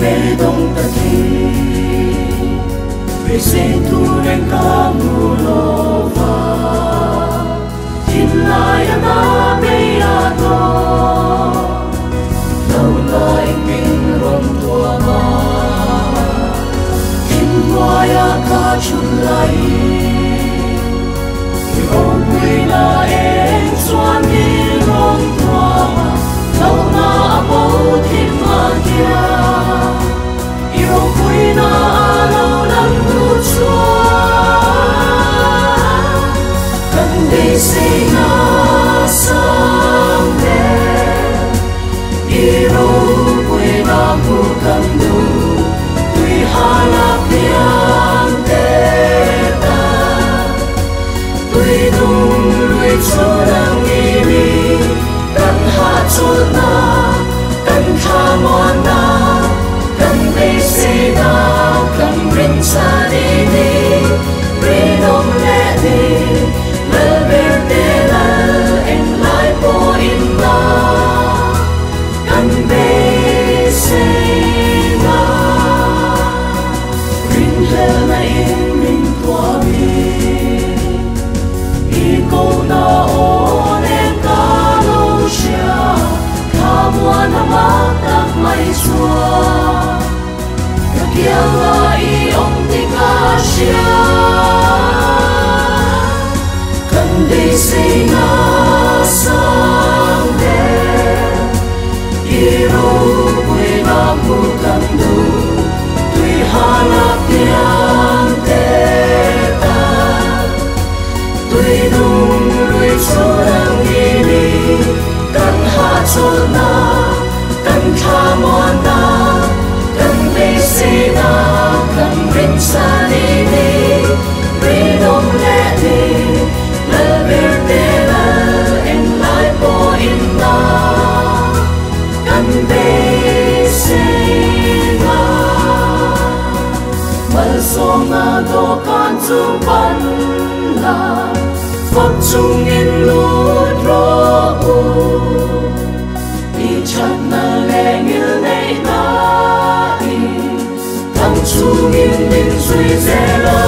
bê đông ta thi vì xin thu nên ca mù lô va tin lại na bê a to lâu lại mình rong tua ma tin hoa ya ca chun lại vì ông quy na em xoan đi rong tua ma lâu na bầu thiên ma kia yêu quý na lâu nắng ngủ xóa cần đi xây na sang đêm yêu quý na mu cần đủ tuy hà la pian tê ta tuy đúng lui cho đang đi đi cần hạ chốt na cần tha mòn na cần đi xây na cần rin xa đi đi rin ông lẽ đi lỡ bên tê lỡ em lại bỏ in na cần đi xây na rin lỡ na in rin tua mi y câu na ô nên ca lâu xa tha mua na mát tắc mây xua kia lại ông đi ca xia cần đi xây na sang đêm yêu quê nam mu cần đủ tuy hà la pian tê ta tuy đúng lui cho đang đi đi cần hạ chốt na cần tha mòn na cần đi xây na cần rin xa đi đi rin ông lẽ đi lỡ bên tê lỡ em lại bỏ in na cần đi xây na mà sông na đô can chung bắn là phật chung in lút rô đi chặt na lẽ như này na thằng chú nghìn nghìn suy dễ lo